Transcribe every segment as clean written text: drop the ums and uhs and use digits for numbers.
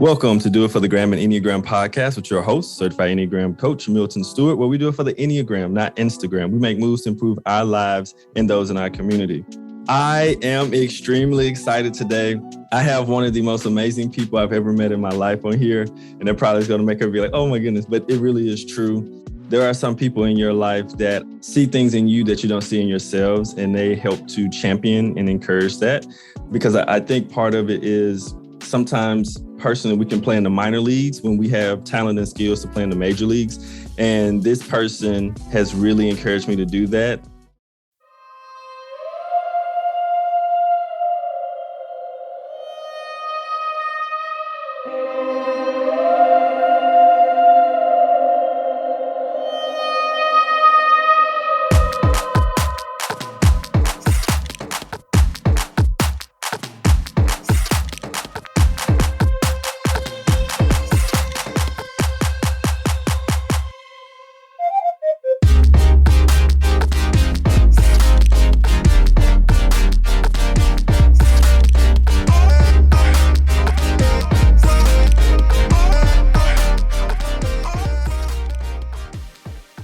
Welcome to Do It for the Gram and Enneagram podcast with your host, certified Enneagram coach, Milton Stewart, where we do it for the Enneagram, not Instagram. We make moves to improve our lives and those in our community. I am extremely excited today. I have one of the most amazing people I've ever met in my life on here, and that probably is going to make her be like, oh my goodness, but it really is true. There are some people in your life that see things in you that you don't see in yourselves, and they help to champion and encourage that, because I think part of it is sometimes personally we can play in the minor leagues when we have talent and skills to play in the major leagues. And this person has really encouraged me to do that.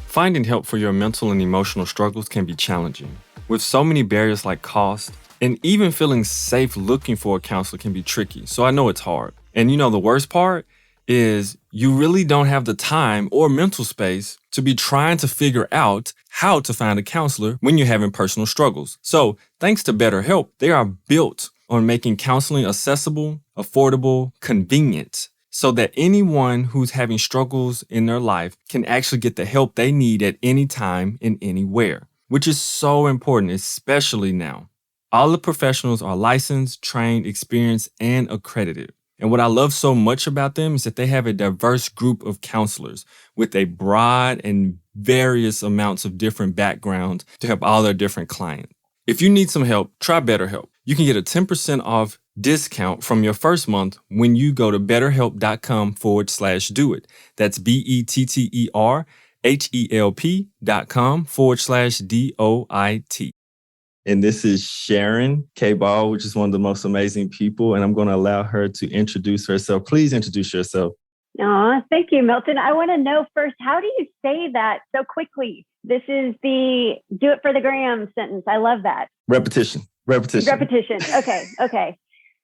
Finding help for your mental and emotional struggles can be challenging. With so many barriers like cost, and even feeling safe looking for a counselor can be tricky, so I know it's hard. And the worst part is you really don't have the time or mental space to be trying to figure out how to find a counselor when you're having personal struggles. So thanks to BetterHelp, they are built on making counseling accessible, affordable, convenient, so that anyone who's having struggles in their life can actually get the help they need at any time and anywhere, which is so important, especially now. All the professionals are licensed, trained, experienced, and accredited. And what I love so much about them is that they have a diverse group of counselors with a broad and various amounts of different backgrounds to help all their different clients. If you need some help, try BetterHelp. You can get a 10% off discount from your first month when you go to betterhelp.com/doit. That's BetterHelp.com/DOIT. And this is Sharon Kay Ball, which is one of the most amazing people. And I'm going to allow her to introduce herself. Please introduce yourself. Oh, thank you, Milton. I want to know first, how do you say that so quickly? This is the do it for the gram sentence. I love that. Repetition. Okay.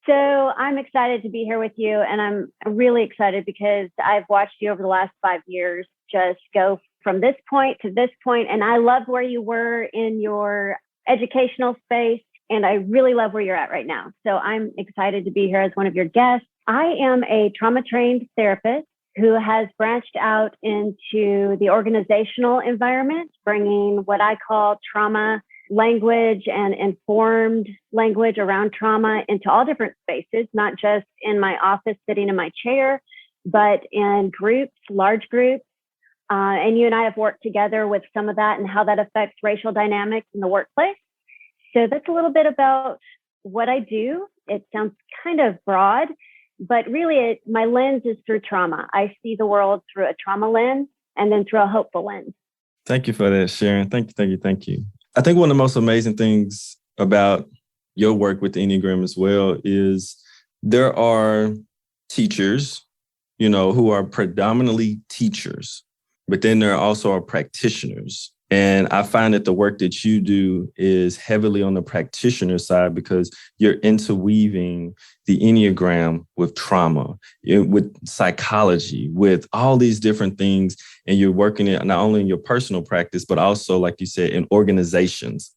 So I'm excited to be here with you. And I'm really excited because I've watched you over the last 5 years just go from this point to this point. And I love where you were in your educational space. And I really love where you're at right now. So I'm excited to be here as one of your guests. I am a trauma-trained therapist who has branched out into the organizational environment, bringing what I call trauma language and informed language around trauma into all different spaces, not just in my office sitting in my chair, but in groups, large groups. And you and I have worked together with some of that and how that affects racial dynamics in the workplace. So that's a little bit about what I do. It sounds kind of broad, but really my lens is through trauma. I see the world through a trauma lens and then through a hopeful lens. Thank you for that, Sharon. Thank you. I think one of the most amazing things about your work with the Enneagram as well is there are teachers, who are predominantly teachers, but then there also are practitioners. And I find that the work that you do is heavily on the practitioner side because you're interweaving the Enneagram with trauma, with psychology, with all these different things. And you're working it not only in your personal practice, but also, like you said, in organizations,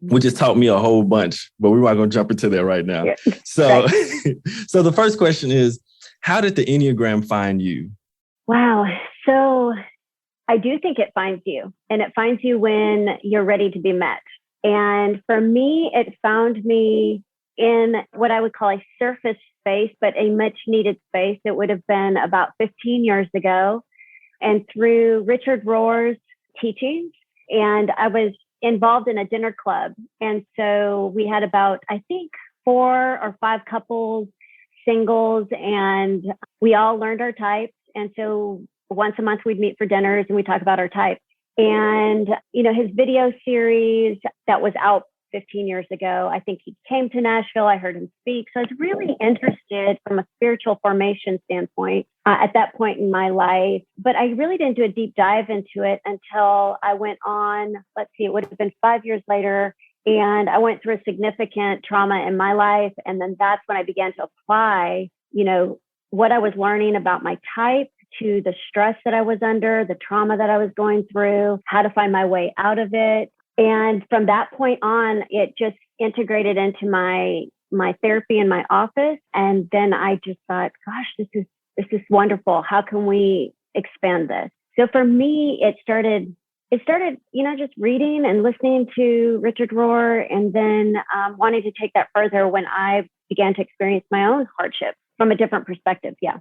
which has taught me a whole bunch. But we're not going to jump into that right now. Yeah. So, so the first question is, how did the Enneagram find you? Wow. So I do think it finds you, and it finds you when you're ready to be met. And for me, it found me in what I would call a surface space, but a much needed space. It would have been about 15 years ago. And through Richard Rohr's teachings, and I was involved in a dinner club. And so we had about, I think, 4 or 5 couples, singles, and we all learned our types. And so once a month we'd meet for dinners and we talk about our types. And, his video series that was out 15 years ago. I think he came to Nashville. I heard him speak. So I was really interested from a spiritual formation standpoint at that point in my life. But I really didn't do a deep dive into it until I went on, it would have been 5 years later. And I went through a significant trauma in my life. And then that's when I began to apply, what I was learning about my type to the stress that I was under, the trauma that I was going through, how to find my way out of it. And from that point on, it just integrated into my therapy in my office. And then I just thought, gosh, this is wonderful. How can we expand this? So for me, it started, just reading and listening to Richard Rohr, and then wanting to take that further when I began to experience my own hardship from a different perspective. Yeah.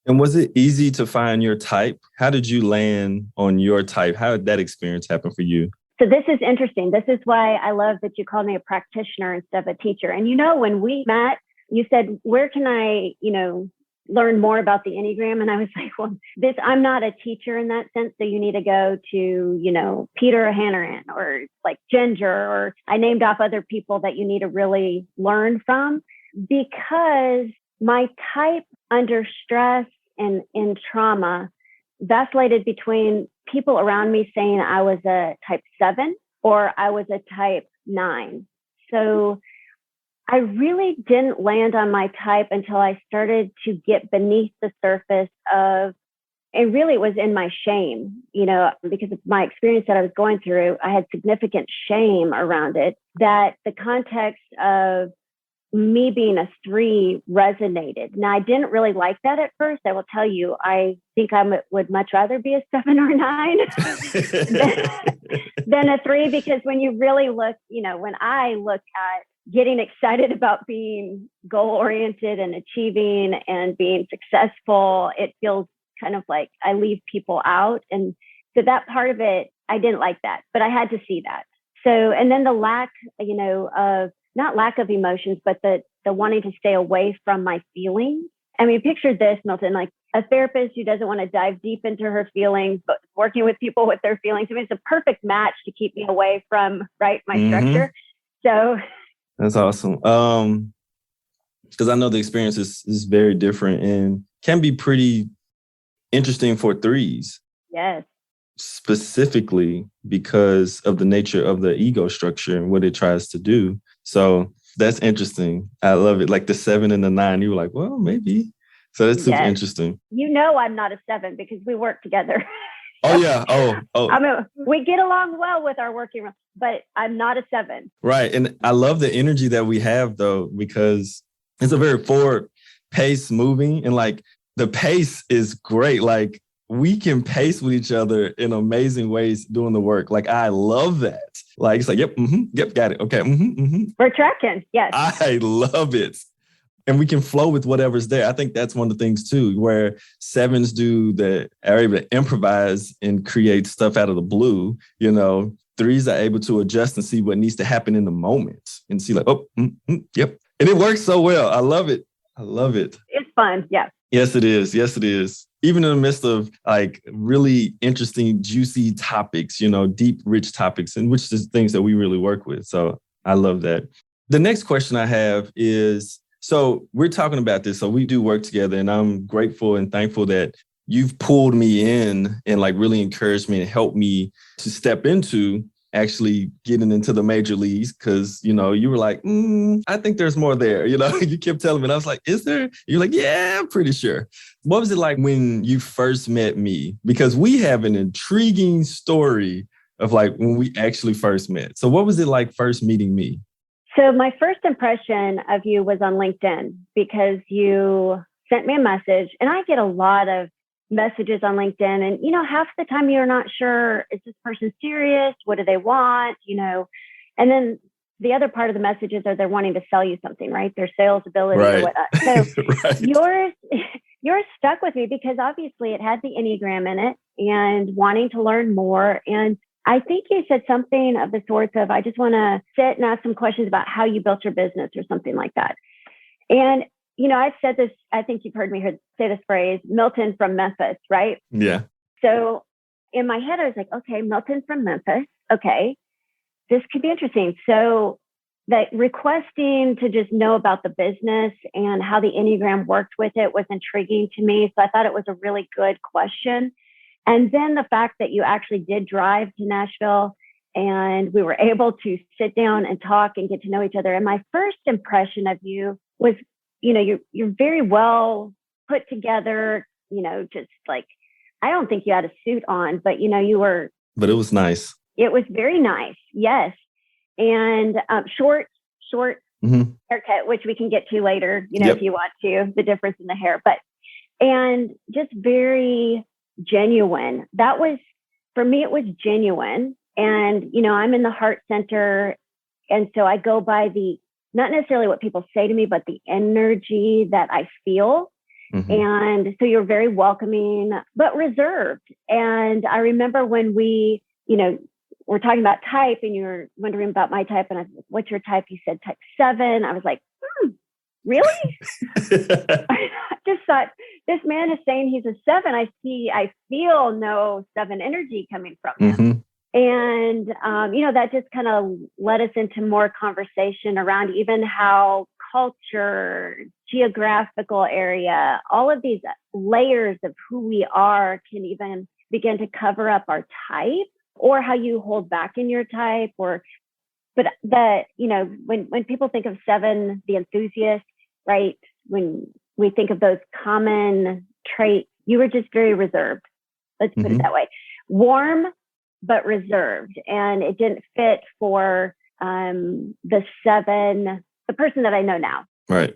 And was it easy to find your type? How did you land on your type? How did that experience happen for you? So this is interesting. This is why I love that you called me a practitioner instead of a teacher. And when we met, you said, where can I, learn more about the Enneagram? And I was like, well, I'm not a teacher in that sense. So you need to go to, Peter Hanneran or like Ginger, or I named off other people that you need to really learn from, because my type under stress and in trauma vacillated between people around me saying I was a type 7 or I was a type 9. So I really didn't land on my type until I started to get beneath the surface of, and really it was in my shame, because of my experience that I was going through. I had significant shame around it, that the context of me being a 3 resonated. Now, I didn't really like that at first. I will tell you, I think I would much rather be a 7 or 9 than a 3, because when you really look, when I look at getting excited about being goal-oriented and achieving and being successful, it feels kind of like I leave people out. And so that part of it, I didn't like that, but I had to see that. So, and then the lack, of not lack of emotions, but the wanting to stay away from my feelings. I mean, picture this, Milton, like a therapist who doesn't want to dive deep into her feelings, but working with people with their feelings. I mean, it's a perfect match to keep me away from, my structure. So that's awesome. Because I know the experience is very different and can be pretty interesting for 3s. Yes. Specifically because of the nature of the ego structure and what it tries to do. So that's interesting. I love it. Like the 7 and the 9, you were like, well, maybe. So that's super interesting. I'm not a 7 because we work together. Oh, yeah. Oh. I mean, we get along well with our working, but I'm not a 7. Right. And I love the energy that we have, though, because it's a very forward pace moving, and like the pace is great. Like we can pace with each other in amazing ways doing the work. Like I love that. Like it's like, yep, got it. Okay. We're tracking. Yes. I love it. And we can flow with whatever's there. I think that's one of the things too, where 7s are able to improvise and create stuff out of the blue. 3s are able to adjust and see what needs to happen in the moment and see like, yep. And it works so well. I love it. It's fun. Yeah. Yes, it is. Even in the midst of like really interesting, juicy topics, deep, rich topics, and which is things that we really work with. So I love that. The next question I have is, so we're talking about this. So we do work together, and I'm grateful and thankful that you've pulled me in and like really encouraged me and helped me to step into actually getting into the major leagues. Cause you were like, I think there's more there. You kept telling me, and I was like, is there? You're like, yeah, I'm pretty sure. What was it like when you first met me? Because we have an intriguing story of like when we actually first met. So what was it like first meeting me? So my first impression of you was on LinkedIn, because you sent me a message, and I get a lot of messages on LinkedIn, and half the time you're not sure, is this person serious? What do they want? And then the other part of the messages are they're wanting to sell you something, right? Their sales ability or whatnot. So right. yours stuck with me because obviously it had the Enneagram in it and wanting to learn more. And I think you said something of the sorts of, I just want to sit and ask some questions about how you built your business or something like that. And I've said this, I think you've heard me say this phrase, Milton from Memphis, right? Yeah. So in my head, I was like, okay, Milton from Memphis. Okay, this could be interesting. So that requesting to just know about the business and how the Enneagram worked with it was intriguing to me. So I thought it was a really good question. And then the fact that you actually did drive to Nashville and we were able to sit down and talk and get to know each other. And my first impression of you was, you're very well put together, just like, I don't think you had a suit on, but you were. But it was nice. It was very nice. Yes. And short haircut, which we can get to later, if you want to, the difference in the hair, and just very genuine. That was, for me, it was genuine. And, I'm in the heart center. And so I go by not necessarily what people say to me, but the energy that I feel. Mm-hmm. And so you're very welcoming, but reserved. And I remember when we're talking about type and you were wondering about my type and I was like, what's your type? You said type 7. I was like, really? I just thought, this man is saying he's a 7. I feel no 7 energy coming from him. Mm-hmm. And, that just kind of led us into more conversation around even how culture, geographical area, all of these layers of who we are can even begin to cover up our type or how you hold back in your type but that, when people think of 7, the enthusiast, right? When we think of those common traits, you were just very reserved. Let's put it that way. Warm, but reserved. And it didn't fit for the 7, the person that I know now. Right.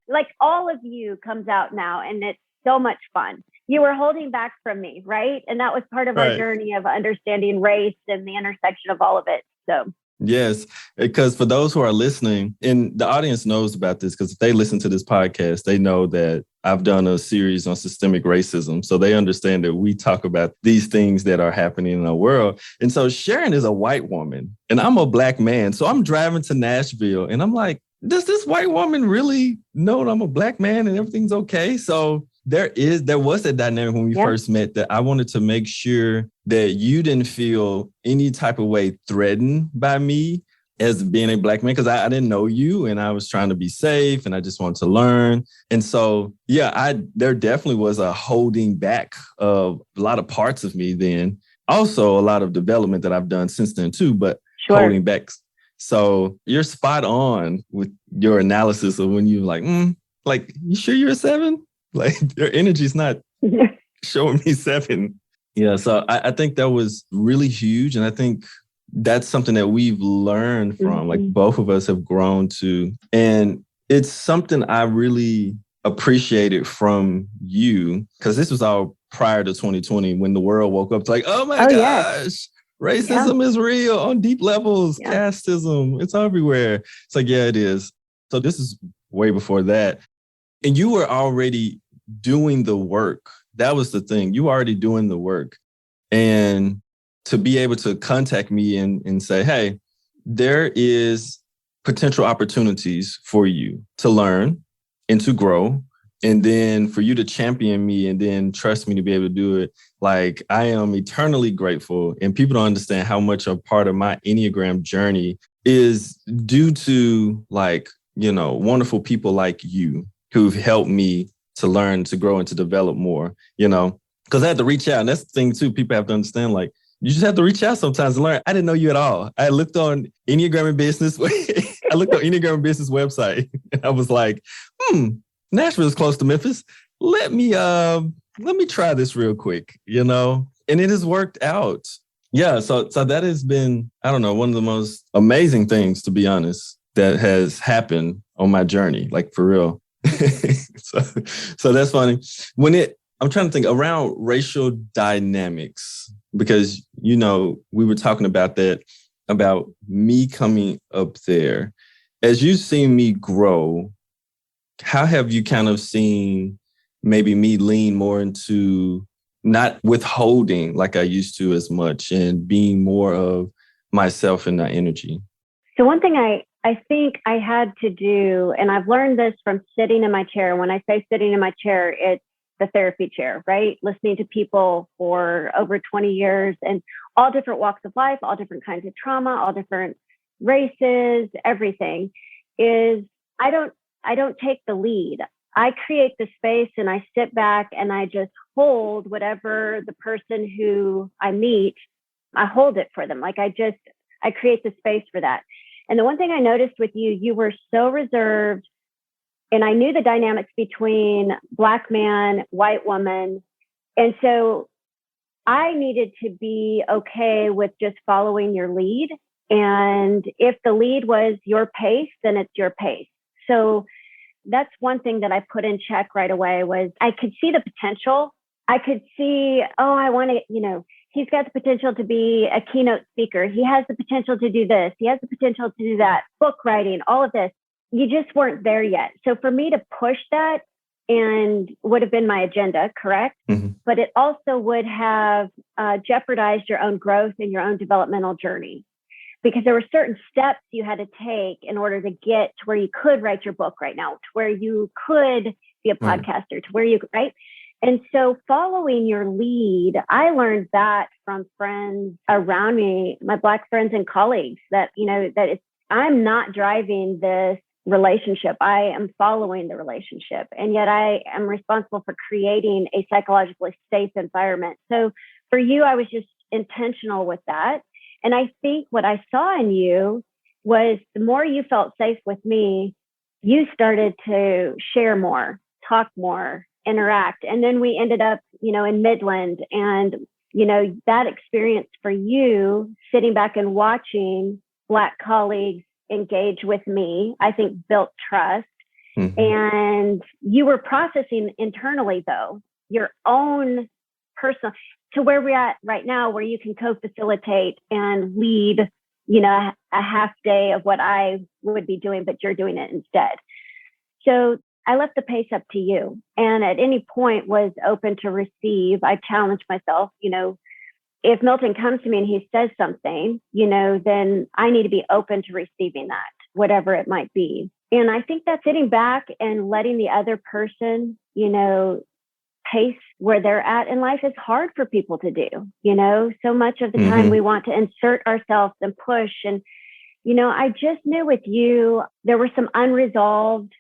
Like all of you comes out now and it's so much fun. You were holding back from me, right? And that was part of our journey of understanding race and the intersection of all of it. So yes, because for those who are listening, and the audience knows about this, because if they listen to this podcast, they know that I've done a series on systemic racism. So they understand that we talk about these things that are happening in our world. And so Sharon is a white woman and I'm a Black man. So I'm driving to Nashville and I'm like, does this white woman really know that I'm a Black man and everything's okay? So there was that dynamic when we first met that I wanted to make sure that you didn't feel any type of way threatened by me as being a Black man, because I didn't know you and I was trying to be safe and I just wanted to learn. And so, there definitely was a holding back of a lot of parts of me then. Also, a lot of development that I've done since then too, but holding back. So you're spot on with your analysis of when you're like, you sure you're a 7? Like your energy's not showing me 7. Yeah. So I think that was really huge. And I think that's something that we've learned from, like both of us have grown to. And it's something I really appreciated from you, because this was all prior to 2020 when the world woke up to like, oh my gosh, racism is real on deep levels, casteism, it's everywhere. It's like, yeah, it is. So this is way before that. And you were already doing the work. That was the thing. You were already doing the work. And to be able to contact me and say, hey, there is potential opportunities for you to learn and to grow. And then for you to champion me and then trust me to be able to do it. Like, I am eternally grateful. And people don't understand how much a part of my Enneagram journey is due to wonderful people like you who've helped me to learn, to grow, and to develop more, because I had to reach out. And that's the thing too, people have to understand, like, you just have to reach out sometimes to learn. I didn't know you at all. I looked on Enneagram and Business. I looked on Enneagram and Business website and I was like, Nashville is close to Memphis. Let me try this real quick, and it has worked out. Yeah. So that has been, I don't know, one of the most amazing things, to be honest, that has happened on my journey, like for real. So that's funny. I'm trying to think around racial dynamics, because, we were talking about that, about me coming up there. As you've seen me grow, how have you kind of seen maybe me lean more into not withholding like I used to as much and being more of myself and that energy? So one thing I think I had to do, and I've learned this from sitting in my chair. When I say sitting in my chair, it's the therapy chair, right? Listening to people for over 20 years and all different walks of life, all different kinds of trauma, all different races, everything, is I don't take the lead. I create the space and I sit back and I just hold whatever the person who I meet, I hold it for them. Like I create the space for that. And the one thing I noticed with you, you were so reserved, and I knew the dynamics between Black man, white woman. And so I needed to be okay with just following your lead. And if the lead was your pace, then it's your pace. So that's one thing that I put in check right away was I could see the potential. I could see, I want to, he's got the potential to be a keynote speaker. He has the potential to do this. He has the potential to do that, book writing, all of this. You just weren't there yet. So for me to push that and would have been my agenda, correct? Mm-hmm. But it also would have jeopardized your own growth and your own developmental journey, because there were certain steps you had to take in order to get to where you could write your book right now, to where you could be a podcaster, to where you, right? And so following your lead, I learned that from friends around me, my Black friends and colleagues, that, I'm not driving this relationship. I am following the relationship. And yet I am responsible for creating a psychologically safe environment. So for you, I was just intentional with that. And I think what I saw in you was the more you felt safe with me, you started to share more, talk more, interact. And then we ended up, in Midland. And, that experience for you, sitting back and watching Black colleagues engage with me, I think built trust. Mm-hmm. And you were processing internally, though, your own personal, to where we're at right now, where you can co-facilitate and lead, a half day of what I would be doing, but you're doing it instead. So I left the pace up to you, and at any point was open to receive. I challenged myself, if Milton comes to me and he says something, then I need to be open to receiving that, whatever it might be. And I think that sitting back and letting the other person, pace where they're at in life is hard for people to do. So much of the time we want to insert ourselves and push. And, I just knew with you, there were some unresolved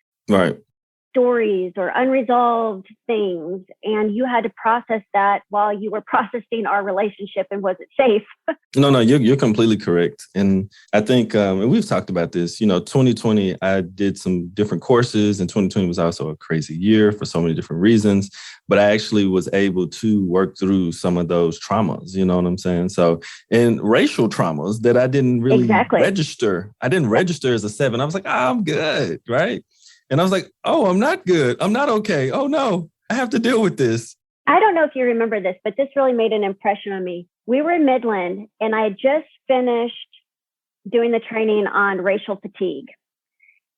stories or unresolved things, and you had to process that while you were processing our relationship. And was it safe? No, you're completely correct. And I think, and we've talked about this, 2020, I did some different courses, and 2020 was also a crazy year for so many different reasons, but I actually was able to work through some of those traumas, you know what I'm saying? So, and racial traumas that I didn't really register. I didn't register as a 7. I was like, I'm good, right? And I was like, I'm not good. I'm not okay. Oh, no, I have to deal with this. I don't know if you remember this, but this really made an impression on me. We were in Midland, and I had just finished doing the training on racial fatigue.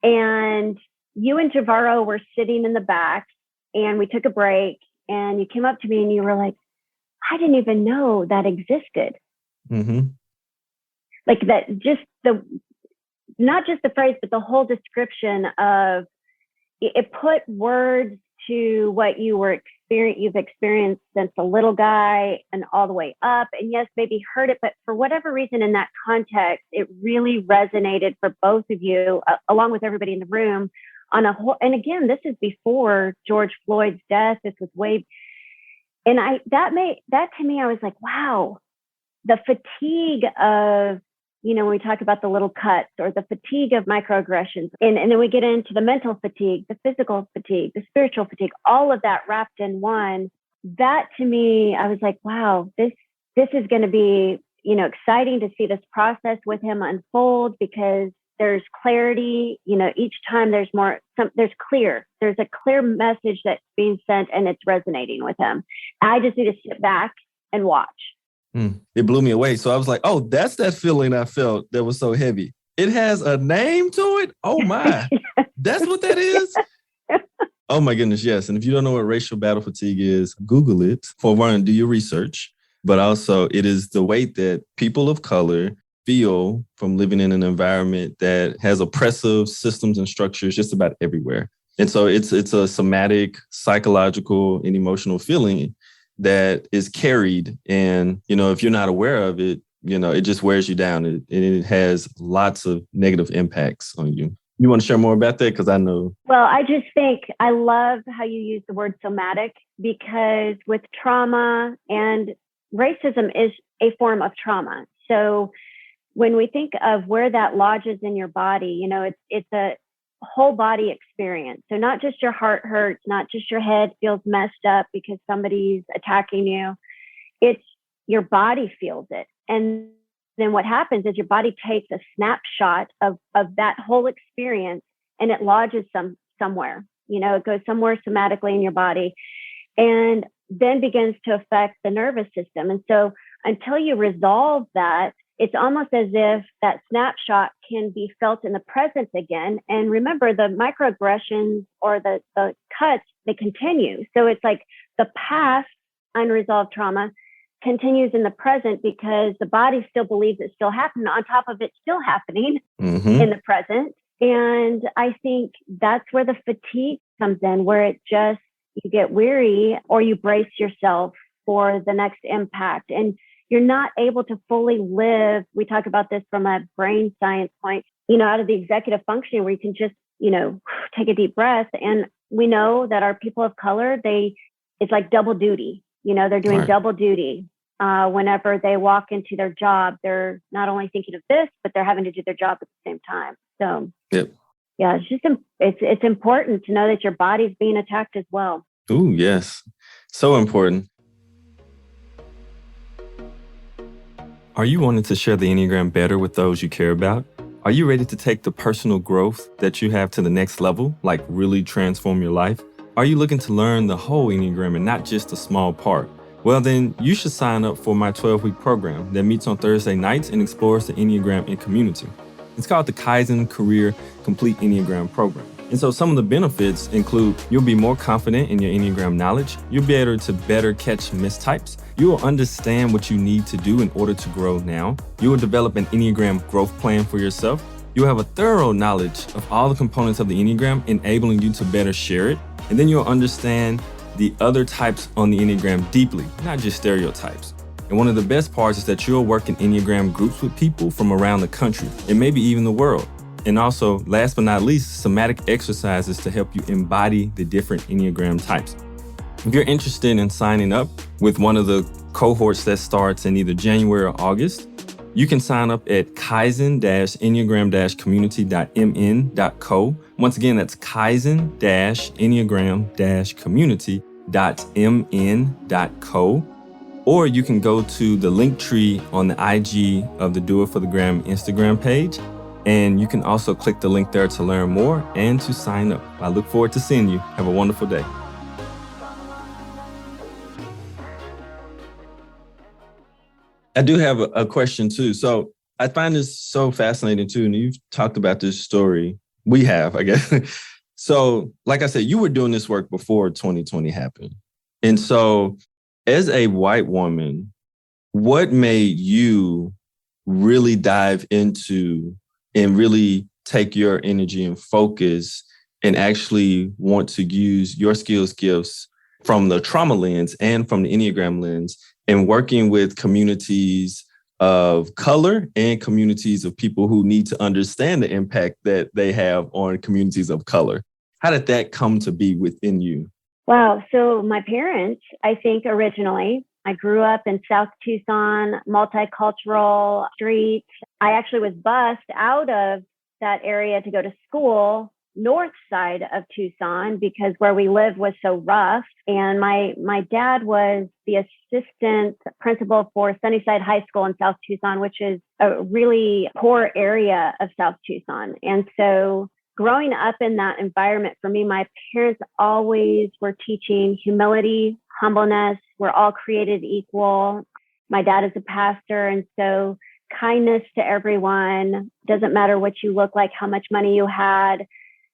And you and Javaro were sitting in the back, and we took a break, and you came up to me and you were like, I didn't even know that existed. Mm-hmm. Like that, not just the phrase, but the whole description of it put words to what you've experienced since a little guy and all the way up. And yes, maybe heard it, but for whatever reason in that context, it really resonated for both of you, along with everybody in the room on a whole. And again, this is before George Floyd's death. This was way, and that to me, I was like, wow, the fatigue of, when we talk about the little cuts or the fatigue of microaggressions, and then we get into the mental fatigue, the physical fatigue, the spiritual fatigue, all of that wrapped in one. That to me, I was like, wow, this is going to be, exciting to see this process with him unfold, because there's clarity, each time there's a clear message that's being sent, and it's resonating with him. I just need to sit back and watch. It blew me away. So I was like, that's that feeling I felt that was so heavy. It has a name to it. Oh my, that's what that is. Oh my goodness. Yes. And if you don't know what racial battle fatigue is, Google it. For one, do your research, but also it is the way that people of color feel from living in an environment that has oppressive systems and structures just about everywhere. And so it's a somatic, psychological, and emotional feeling that is carried. And, if you're not aware of it, it just wears you down. It has lots of negative impacts on you. You want to share more about that? Because I know. Well, I just think I love how you use the word somatic, because with trauma, and racism is a form of trauma. So when we think of where that lodges in your body, it's a whole body experience. So not just your heart hurts, not just your head feels messed up because somebody's attacking you. It's your body feels it. And then what happens is your body takes a snapshot of that whole experience, and it lodges somewhere. It goes somewhere somatically in your body, and then begins to affect the nervous system. And so until you resolve that, it's almost as if that snapshot can be felt in the present again. And remember, the microaggressions or the cuts, they continue. So it's like the past unresolved trauma continues in the present because the body still believes it still happened, on top of it still happening in the present. And I think that's where the fatigue comes in, where you get weary or you brace yourself for the next impact. And you're not able to fully live. We talk about this from a brain science point, out of the executive functioning, where you can just, take a deep breath. And we know that our people of color, it's like double duty. They're doing double duty. Whenever they walk into their job, they're not only thinking of this, but they're having to do their job at the same time. So, yeah, it's important to know that your body's being attacked as well. Ooh, yes. So important. Are you wanting to share the Enneagram better with those you care about? Are you ready to take the personal growth that you have to the next level, like really transform your life? Are you looking to learn the whole Enneagram and not just a small part? Well, then you should sign up for my 12-week program that meets on Thursday nights and explores the Enneagram in community. It's called the Kaizen Career Complete Enneagram Program. And so some of the benefits include you'll be more confident in your Enneagram knowledge. You'll be able to better catch mistypes. You will understand what you need to do in order to grow now. You will develop an Enneagram growth plan for yourself. You'll have a thorough knowledge of all the components of the Enneagram, enabling you to better share it. And then you'll understand the other types on the Enneagram deeply, not just stereotypes. And one of the best parts is that you'll work in Enneagram groups with people from around the country and maybe even the world. And also, last but not least, somatic exercises to help you embody the different Enneagram types. If you're interested in signing up with one of the cohorts that starts in either January or August, you can sign up at kaizen-enneagram-community.mn.co. Once again, that's kaizen-enneagram-community.mn.co. Or you can go to the link tree on the IG of the Do It for the Gram Instagram page. And you can also click the link there to learn more and to sign up. I look forward to seeing you. Have a wonderful day. I do have a question too. So I find this so fascinating too. And you've talked about this story. We have, I guess. So like I said, you were doing this work before 2020 happened. And so as a white woman, what made you really dive into and really take your energy and focus and actually want to use your skills, gifts from the trauma lens and from the Enneagram lens and working with communities of color and communities of people who need to understand the impact that they have on communities of color? How did that come to be within you? Wow. So my parents, I think originally, I grew up in South Tucson, multicultural streets. I actually was bused out of that area to go to school, north side of Tucson, because where we lived was so rough. And my dad was the assistant principal for Sunnyside High School in South Tucson, which is a really poor area of South Tucson. And so growing up in that environment, for me, my parents always were teaching humility, humbleness. We're all created equal. My dad is a pastor. And so kindness to everyone, doesn't matter what you look like, how much money you had.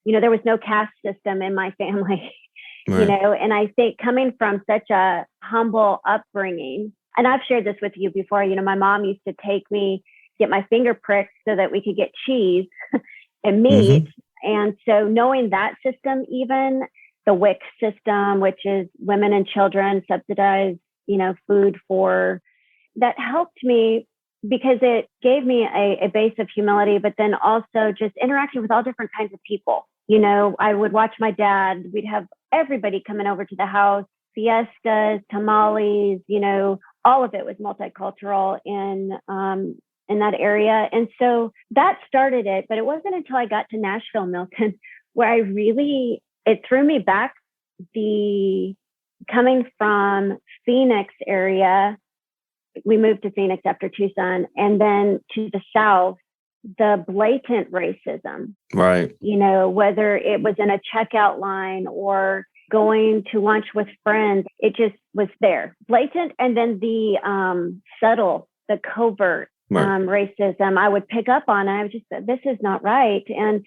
There was no caste system in my family, right. And I think coming from such a humble upbringing, and I've shared this with you before, my mom used to take me, get my finger pricked so that we could get cheese and meat. Mm-hmm. And so knowing that system, even the WIC system, which is women and children subsidized, food for, that helped me because it gave me a base of humility, but then also just interacting with all different kinds of people. I would watch my dad. We'd have everybody coming over to the house, fiestas, tamales, all of it was multicultural in that area. And so that started it, but it wasn't until I got to Nashville, Milton, where it threw me back. Coming from Phoenix area, we moved to Phoenix after Tucson, and then to the South, the blatant racism, right? Whether it was in a checkout line or going to lunch with friends, it just was there, blatant. And then the subtle, the covert racism I would pick up on. And I was just, this is not right. And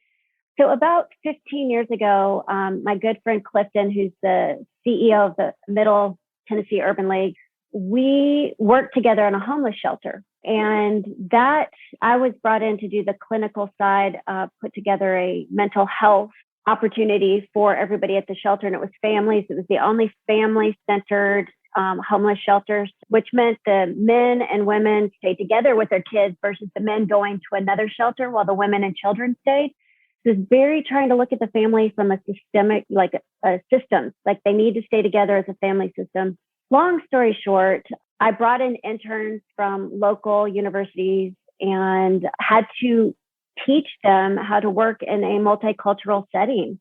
so about 15 years ago, my good friend Clifton, who's the CEO of the Middle Tennessee Urban League, we worked together on a homeless shelter. And that I was brought in to do the clinical side, put together a mental health opportunity for everybody at the shelter. And it was families. It was the only family-centered homeless shelters, which meant the men and women stayed together with their kids versus the men going to another shelter while the women and children stayed. So it's very trying to look at the family from a systemic, like a system, like they need to stay together as a family system. Long story short, I brought in interns from local universities and had to teach them how to work in a multicultural setting,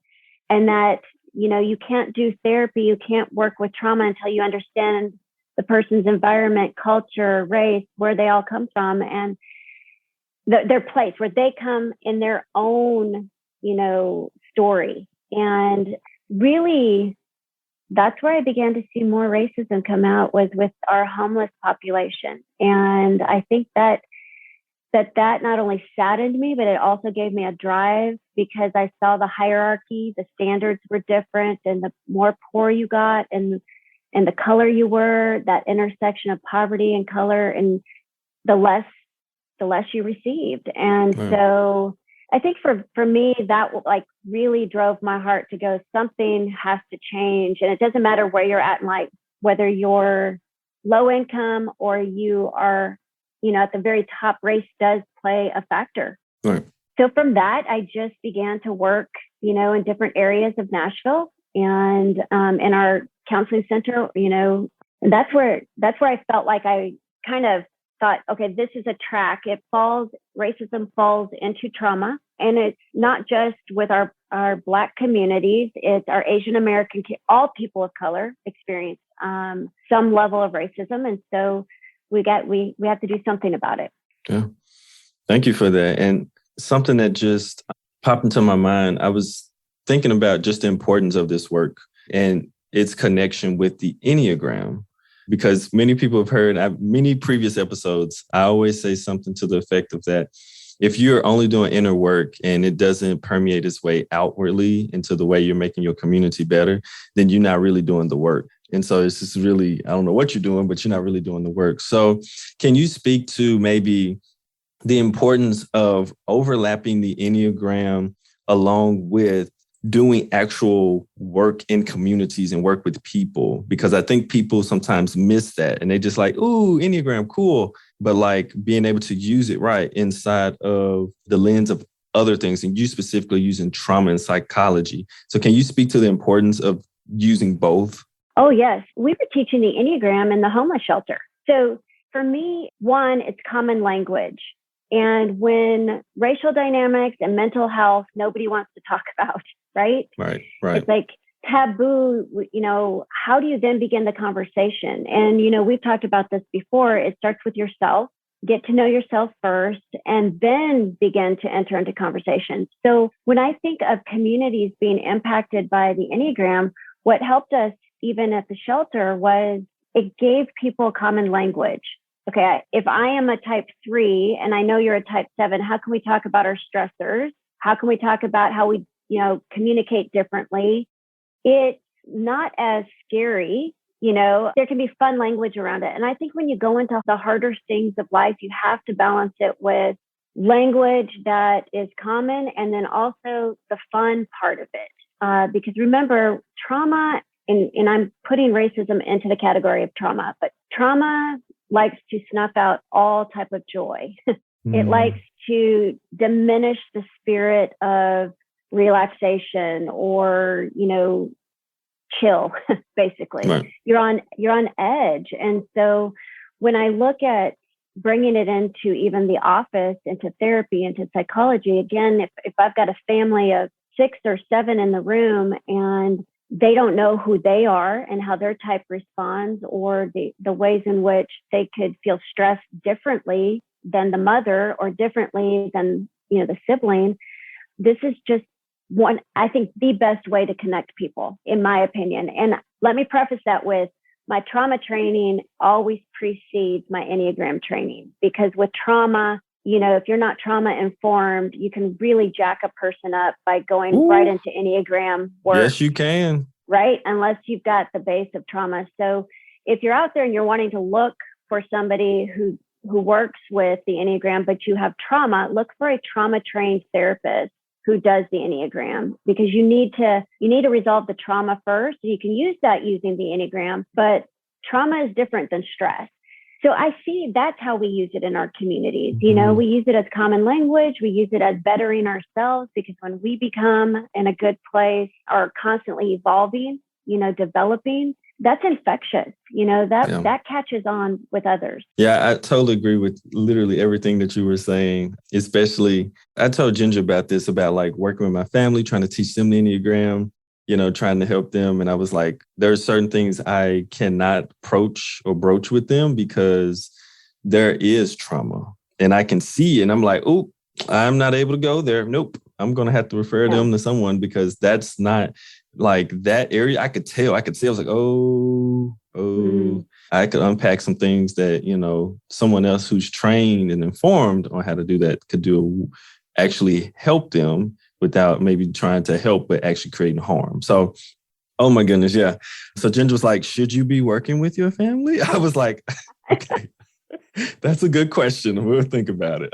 and that, you can't do therapy, you can't work with trauma until you understand the person's environment, culture, race, where they all come from, and their place, where they come in their own, story. And really, that's where I began to see more racism come out, was with our homeless population. And I think that not only saddened me, but it also gave me a drive, because I saw the hierarchy, the standards were different, and the more poor you got and the color you were, that intersection of poverty and color, and the less you received. And so I think for me, that really drove my heart to go, something has to change. And it doesn't matter where you're at in life, whether you're low income or you are, at the very top, race does play a factor. Right. So from that, I just began to work, in different areas of Nashville and in our counseling center, and that's where I felt like I kind of thought, okay, this is a track. Racism falls into trauma. And it's not just with our Black communities, it's our Asian American, all people of color experience some level of racism. And so we have to do something about it. Yeah. Thank you for that. And something that just popped into my mind, I was thinking about just the importance of this work and its connection with the Enneagram. Because many people have heard many previous episodes, I always say something to the effect of that. If you're only doing inner work and it doesn't permeate its way outwardly into the way you're making your community better, then you're not really doing the work. And so it's just really, I don't know what you're doing, but you're not really doing the work. So can you speak to maybe the importance of overlapping the Enneagram along with doing actual work in communities and work with people? Because I think people sometimes miss that and they just like, ooh, Enneagram, cool. But like being able to use it right inside of the lens of other things, and you specifically using trauma and psychology. So can you speak to the importance of using both? Oh, yes. We were teaching the Enneagram in the homeless shelter. So for me, one, it's common language. And when racial dynamics and mental health, nobody wants to talk about, right? Right. It's like taboo, how do you then begin the conversation? And, we've talked about this before. It starts with yourself. Get to know yourself first, and then begin to enter into conversations. So when I think of communities being impacted by the Enneagram, what helped us even at the shelter was it gave people common language. Okay, if I am a type 3 and I know you're a type 7, how can we talk about our stressors? How can we talk about how we, communicate differently? It's not as scary. There can be fun language around it. And I think when you go into the harder things of life, you have to balance it with language that is common and then also the fun part of it. Because remember, trauma, and I'm putting racism into the category of trauma, but trauma likes to snuff out all type of joy. It likes to diminish the spirit of relaxation or, chill, basically. Right. You're on edge. And so when I look at bringing it into even the office, into therapy, into psychology, again, if I've got a family of 6 or 7 in the room and they don't know who they are and how their type responds, or the ways in which they could feel stressed differently than the mother or differently than, the sibling, this is just I think the best way to connect people, in my opinion. And let me preface that with my trauma training always precedes my Enneagram training, because with trauma, if you're not trauma informed, you can really jack a person up by going right into Enneagram work. Yes, you can. Right? Unless you've got the base of trauma. So if you're out there and you're wanting to look for somebody who works with the Enneagram, but you have trauma, look for a trauma trained therapist who does the Enneagram, because you need to resolve the trauma first. You can use that using the Enneagram, but trauma is different than stress. So I see that's how we use it in our communities. We use it as common language. We use it as bettering ourselves, because when we become in a good place, are constantly evolving, developing, that's infectious. That catches on with others. Yeah, I totally agree with literally everything that you were saying. Especially, I told Ginger about this, about like working with my family, trying to teach them the Enneagram, trying to help them. And I was like, there are certain things I cannot broach with them because there is trauma and I can see it. And I'm like, oh, I'm not able to go there. Nope. I'm going to have to refer them to someone, because that's not like that area. I could tell. I was like, I could unpack some things that, someone else who's trained and informed on how to do that could actually help them without maybe trying to help, but actually creating harm. So, oh my goodness. Yeah. So Ginger was like, should you be working with your family? I was like, okay, that's a good question. We'll think about it.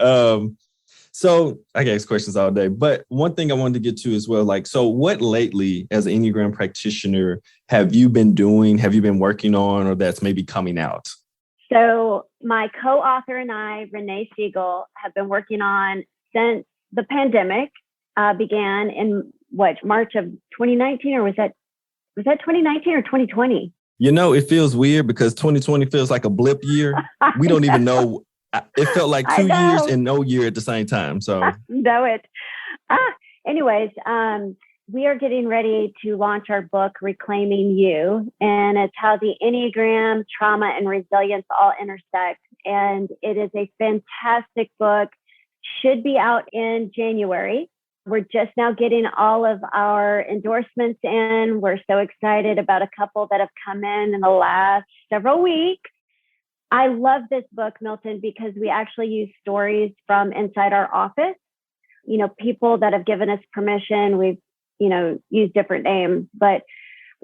So I can ask questions all day, but one thing I wanted to get to as well, so what lately as an Enneagram practitioner have you been doing? Have you been working on, or that's maybe coming out? So my co-author and I, Renee Siegel, have been working on since the pandemic began in March of 2019, or was that 2019 or 2020? It feels weird because 2020 feels like a blip year. We don't even know. It felt like 2 years and no year at the same time. So know it. Anyways, we are getting ready to launch our book, Reclaiming You, and it's how the Enneagram, trauma, and resilience all intersect. And it is a fantastic book. Should be out in January. We're just now getting all of our endorsements in. We're so excited about a couple that have come in the last several weeks. I love this book, Milton, because we actually use stories from inside our office. People that have given us permission. We've, used different names, but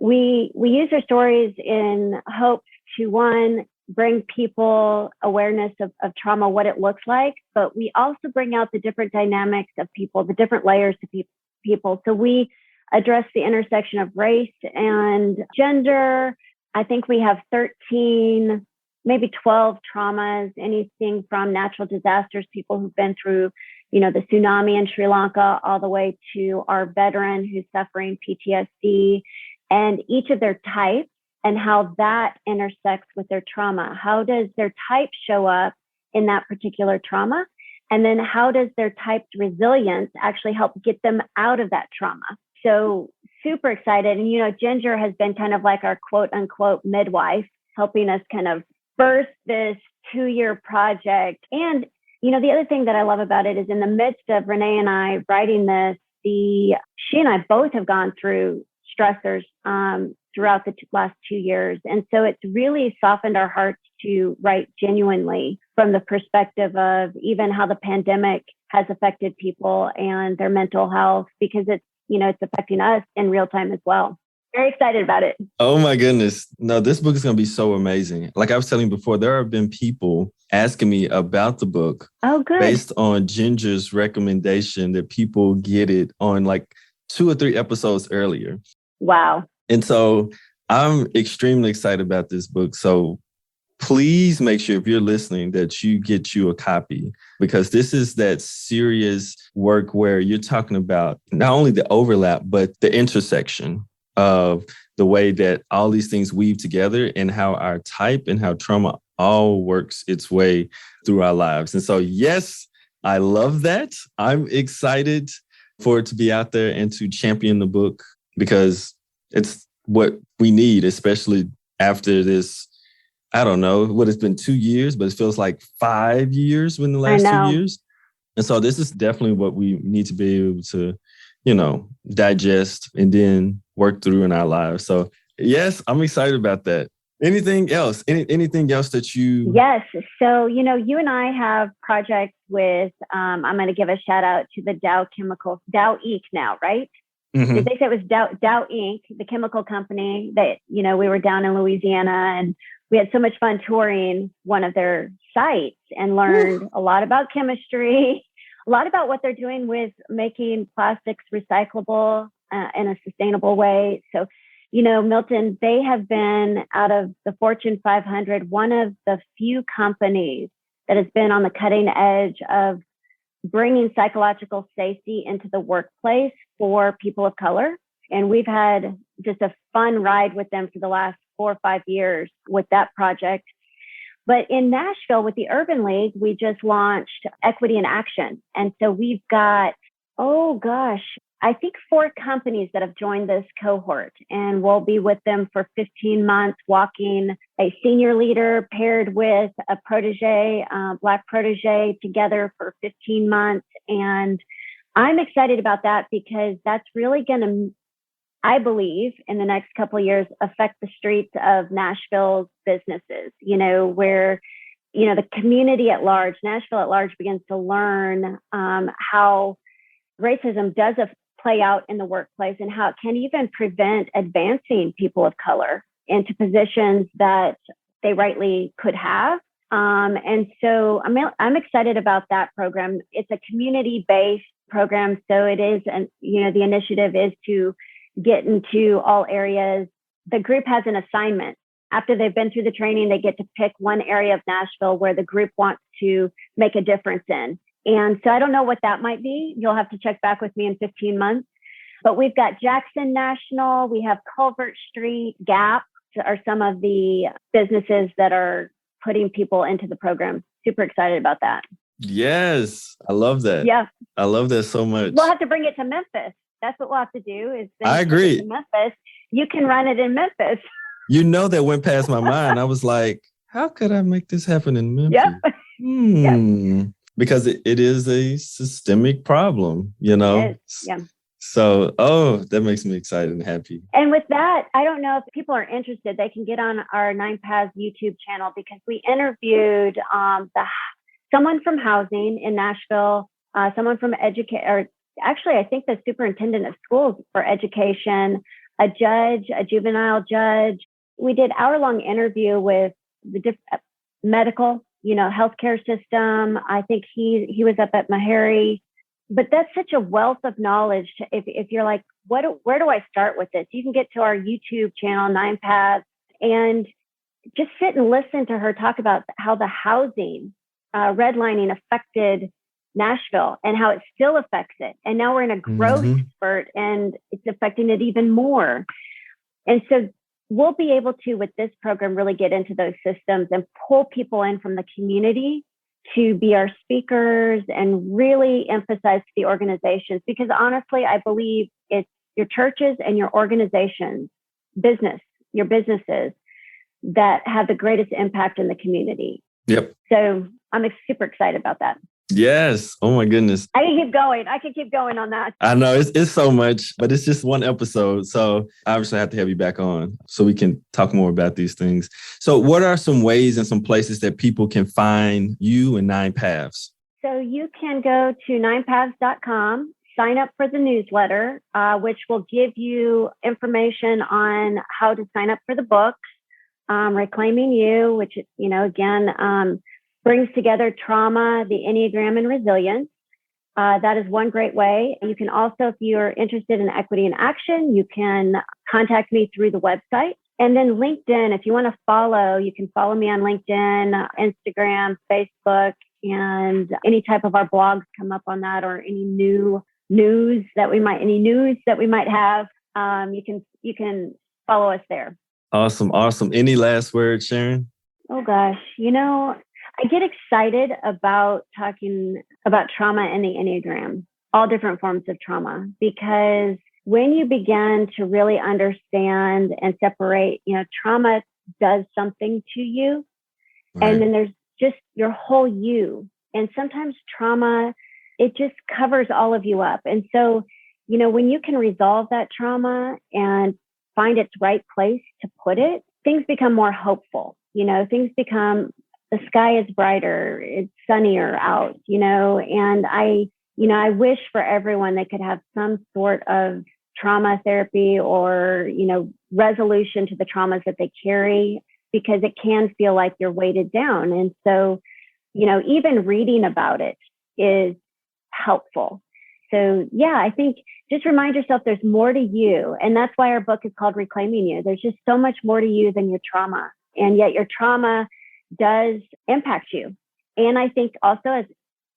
we use their stories in hopes to, one, bring people awareness of trauma, what it looks like, but we also bring out the different dynamics of people, the different layers to people. So we address the intersection of race and gender. I think we have 13, maybe 12 traumas, anything from natural disasters, people who've been through, the tsunami in Sri Lanka, all the way to our veteran who's suffering PTSD, and each of their types and how that intersects with their trauma. How does their type show up in that particular trauma? And then how does their type's resilience actually help get them out of that trauma? So super excited. And, Ginger has been kind of like our quote unquote midwife, helping us kind of birth this 2-year project. And, the other thing that I love about it is in the midst of Renee and I writing this, she and I both have gone through stressors throughout the last 2 years. And so it's really softened our hearts to write genuinely from the perspective of even how the pandemic has affected people and their mental health, because it's affecting us in real time as well. Very excited about it. Oh my goodness. No, this book is going to be so amazing. Like I was telling you before, there have been people asking me about the book. Oh, good. Based on Ginger's recommendation that people get it on like 2 or 3 episodes earlier. Wow. And so I'm extremely excited about this book. So please make sure if you're listening that you get you a copy, because this is that serious work where you're talking about not only the overlap, but the intersection of the way that all these things weave together and how our type and how trauma all works its way through our lives. And so, yes, I love that. I'm excited for it to be out there and to champion the book, because it's what we need, especially after this. I don't know what it's been 2 years, but it feels like 5 years in the last 2 years. And so this is definitely what we need to be able to, digest and then work through in our lives. So yes, I'm excited about that. Anything else? Anything else that you... Yes. So, you and I have projects with, I'm going to give a shout out to the Dow Inc. now, right? Mm-hmm. Did they say it was Dow Inc., the chemical company that, we were down in Louisiana, and we had so much fun touring one of their sites and learned a lot about chemistry, a lot about what they're doing with making plastics recyclable in a sustainable way. So, Milton, they have been, out of the Fortune 500, one of the few companies that has been on the cutting edge of bringing psychological safety into the workplace for people of color. And we've had just a fun ride with them for the last 4 or 5 years with that project. But in Nashville with the Urban League, we just launched Equity in Action. And so we've got, I think 4 companies that have joined this cohort, and we'll be with them for 15 months, walking a senior leader paired with a protege, Black protege, together for 15 months. And I'm excited about that because that's really going to, I believe, in the next couple of years, affect the streets of Nashville's businesses, where, the community at large, Nashville at large, begins to learn how racism does play out in the workplace and how it can even prevent advancing people of color into positions that they rightly could have. And so I'm excited about that program. It's a community-based program. So it is, and the initiative is to get into all areas. The group has an assignment. After they've been through the training, they get to pick one area of Nashville where the group wants to make a difference in. And so I don't know what that might be. You'll have to check back with me in 15 months. But we've got Jackson National. We have Culver Street, Gap are some of the businesses that are putting people into the program. Super excited about that. Yes, I love that. Yeah. I love that so much. We'll have to bring it to Memphis. That's what we'll have to do. Is I agree. Memphis. You can run it in Memphis. That went past my mind. I was like, how could I make this happen in Memphis? Yep. Because it is a systemic problem, It is. Yeah. So, that makes me excited and happy. And with that, I don't know if people are interested, they can get on our 9 Paths YouTube channel, because we interviewed someone from housing in Nashville, someone from I think the superintendent of schools for education, a judge, a juvenile judge. We did hour-long interview with the medical, healthcare system. I think he was up at Meharry. But that's such a wealth of knowledge. If you're like, where do I start with this? You can get to our YouTube channel, 9 Paths, and just sit and listen to her talk about how the housing redlining affected Nashville and how it still affects it. And now we're in a growth spurt and it's affecting it even more. And so we'll be able to, with this program, really get into those systems and pull people in from the community to be our speakers and really emphasize the organizations. Because honestly, I believe it's your churches and your organizations, your businesses that have the greatest impact in the community. Yep. So I'm super excited about that. Yes. Oh my goodness. I can keep going on that. I know it's so much, but it's just one episode. So obviously I have to have you back on so we can talk more about these things. So what are some ways and some places that people can find you and 9 Paths? So you can go to 9paths.com, sign up for the newsletter, which will give you information on how to sign up for the book, Reclaiming You, which, again, brings together trauma, the Enneagram, and resilience. That is one great way. You can also, if you're interested in Equity in Action, you can contact me through the website. And then LinkedIn, if you want to follow, you can follow me on LinkedIn, Instagram, Facebook, and any type of our blogs come up on that, or any news that we might have. You can follow us there. Awesome. Any last words, Sharon? Oh gosh, I get excited about talking about trauma and the Enneagram, all different forms of trauma, because when you begin to really understand and separate, trauma does something to you. Right. And then there's just your whole you. And sometimes trauma, it just covers all of you up. And so, when you can resolve that trauma and find its right place to put it, things become more hopeful. Things become, the sky is brighter, it's sunnier out, and I wish for everyone they could have some sort of trauma therapy or, resolution to the traumas that they carry, because it can feel like you're weighted down. And so, even reading about it is helpful. So yeah, I think just remind yourself there's more to you. And that's why our book is called Reclaiming You. There's just so much more to you than your trauma. And yet your trauma does impact you. And I think also, as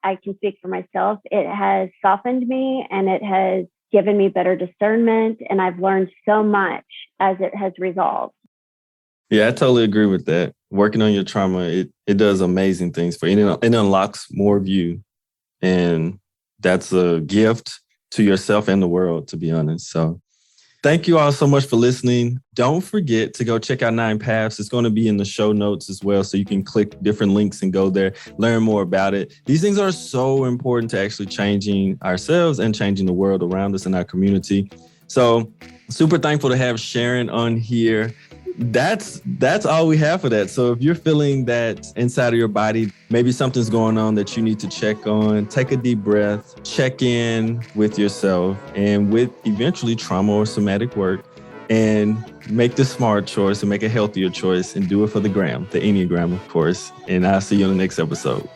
I can speak for myself, it has softened me and it has given me better discernment. And I've learned so much as it has resolved. Yeah, I totally agree with that. Working on your trauma, it does amazing things for you. It unlocks more of you. And that's a gift to yourself and the world, to be honest. So thank you all so much for listening. Don't forget to go check out 9 Paths. It's going to be in the show notes as well, so you can click different links and go there, learn more about it. These things are so important to actually changing ourselves and changing the world around us and our community. So super thankful to have Sharon on here. That's all we have for that. So if you're feeling that inside of your body, maybe something's going on that you need to check on, take a deep breath, check in with yourself and with eventually trauma or somatic work, and make the smart choice and make a healthier choice and do it for the gram, the Enneagram, of course. And I'll see you on the next episode.